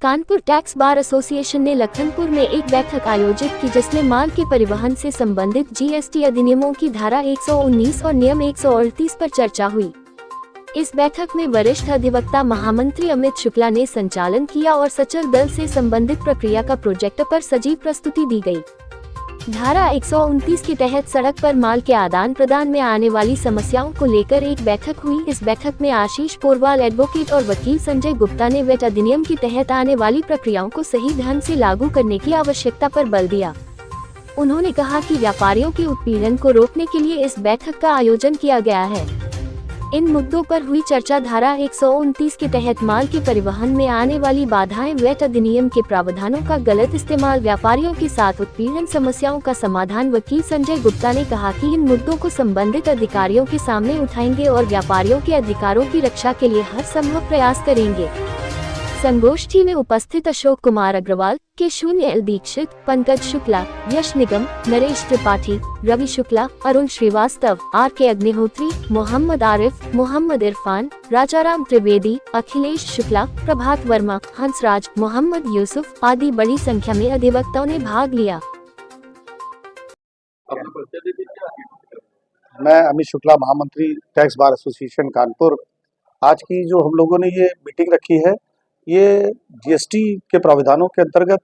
Kanpur tax bar association ने लखनपुर में एक बैठक आयोजित की जिसमें माल के परिवहन से संबंधित जीएसटी अधिनियमों की धारा 119 और नियम 138 पर चर्चा हुई। इस बैठक में वरिष्ठ अधिवक्ता महामंत्री अमित शुक्ला ने संचालन किया और सचल दल से संबंधित प्रक्रिया का प्रोजेक्टर पर सजीव प्रस्तुति दी गई। धारा 129 के तहत सड़क पर माल के आदान प्रदान में आने वाली समस्याओं को लेकर एक बैठक हुई। इस बैठक में आशीष पोरवाल एडवोकेट और वकील संजय गुप्ता ने वेट अधिनियम के तहत आने वाली प्रक्रियाओं को सही ढंग से लागू करने की आवश्यकता पर बल दिया। उन्होंने कहा कि व्यापारियों के उत्पीड़न को रोकने के लिए इस बैठक का आयोजन किया गया है। इन मुद्दों पर हुई चर्चा धारा 129 के तहत माल के परिवहन में आने वाली बाधाएं, वेट अधिनियम के प्रावधानों का गलत इस्तेमाल, व्यापारियों के साथ उत्पीड़न समस्याओं का समाधान। वकील संजय गुप्ता ने कहा कि इन मुद्दों को संबंधित अधिकारियों के सामने उठाएंगे और व्यापारियों के अधिकारों की रक्षा के लिए हर संभव प्रयास करेंगे। संगोष्ठी में उपस्थित अशोक कुमार अग्रवाल, के एल दीक्षित, पंकज शुक्ला, यश निगम, नरेश त्रिपाठी, रवि शुक्ला, अरुण श्रीवास्तव, के अग्निहोत्री, मोहम्मद आरिफ, मोहम्मद इरफान, राजाराम त्रिवेदी, अखिलेश शुक्ला, प्रभात वर्मा, हंसराज, मोहम्मद यूसुफ आदि बड़ी संख्या में अधिवक्ताओं ने भाग लिया। मैं अमित शुक्ला, महामंत्री टैक्स बार एसोसिएशन कानपुर। आज की जो हम लोगों ने ये मीटिंग रखी है, ये जीएसटी के प्रावधानों के अंतर्गत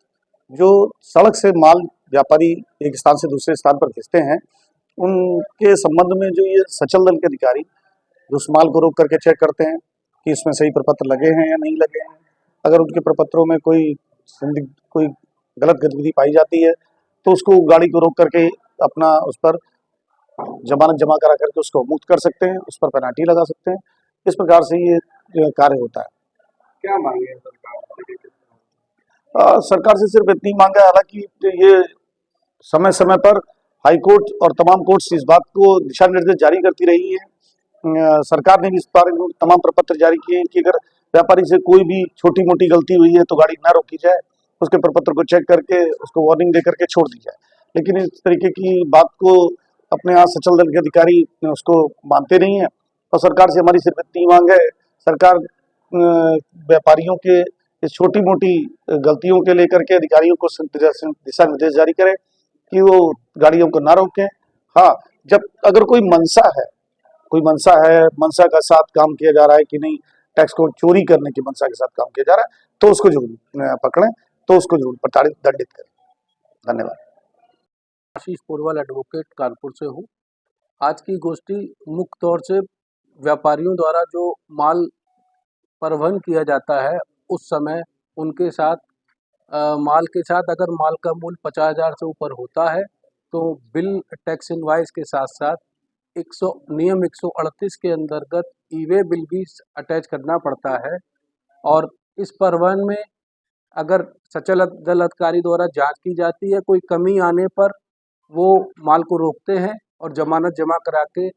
जो सड़क से माल व्यापारी एक स्थान से दूसरे स्थान पर भेजते हैं, उनके संबंध में जो ये सचल दल के अधिकारी उस माल को रोक करके चेक करते हैं कि इसमें सही प्रपत्र लगे हैं या नहीं लगे हैं। अगर उनके प्रपत्रों में कोई गलत गतिविधि पाई जाती है तो उसको गाड़ी को रोक करके अपना उस पर जमानत जमा करा करके उसको मुक्त कर सकते हैं, उस पर पेनाल्टी लगा सकते हैं। इस प्रकार से ये कार्य होता है। क्या मांगे सरकार से? सरकार से सिर्फ इतनी मांग है, हालांकि ये समय समय पर हाई कोर्ट और तमाम कोर्ट्स इस बात को दिशा निर्देश जारी करती रही है। सरकार ने भी इस बारे में तमाम प्रपत्र जारी किए कि अगर व्यापारी से कोई भी छोटी मोटी गलती हुई है तो गाड़ी ना रोकी जाए, उसके प्रपत्र को चेक करके उसको वार्निंग दे करके छोड़ दी जाए। लेकिन इस तरीके की बात को अपने यहाँ सचल दल के अधिकारी उसको मानते नहीं है और सरकार से हमारी सिर्फ इतनी मांग है, सरकार व्यापारियों के इस छोटी मोटी गलतियों के लेकर के अधिकारियों को दिशा निर्देश जारी करे कि वो गाड़ियों को ना रोकें। हाँ, जब अगर कोई मंशा है, मंशा का साथ काम किया जा रहा है कि नहीं, टैक्स को चोरी करने की मंशा के साथ काम किया जा रहा है, तो उसको जरूर पकड़ें, तो उसको जरूर प्रताड़ित दंडित करें। धन्यवाद। आशीष पोरवाल एडवोकेट कानपुर से हूँ। आज की गोष्ठी मुख्य तौर से व्यापारियों द्वारा जो माल परिवहन किया जाता है उस समय उनके साथ माल के साथ अगर माल का मूल्य 50,000 से ऊपर होता है तो बिल टैक्स इनवाइस के साथ साथ नियम 138 के अंतर्गत ई-वे बिल भी अटैच करना पड़ता है। और इस परिवहन में अगर सचल दल अधिकारी द्वारा जांच की जाती है, कोई कमी आने पर वो माल को रोकते हैं और जमानत जमा करा के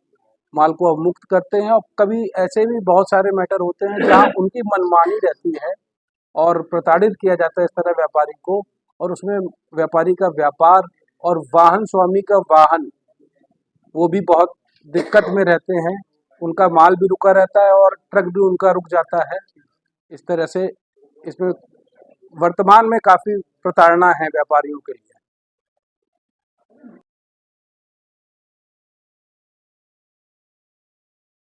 माल को अवमुक्त करते हैं। और कभी ऐसे भी बहुत सारे मैटर होते हैं जहां उनकी मनमानी रहती है और प्रताड़ित किया जाता है इस तरह व्यापारी को, और उसमें व्यापारी का व्यापार और वाहन स्वामी का वाहन वो भी बहुत दिक्कत में रहते हैं। उनका माल भी रुका रहता है और ट्रक भी उनका रुक जाता है। इस तरह से इसमें वर्तमान में काफ़ी प्रताड़ना है व्यापारियों के लिए।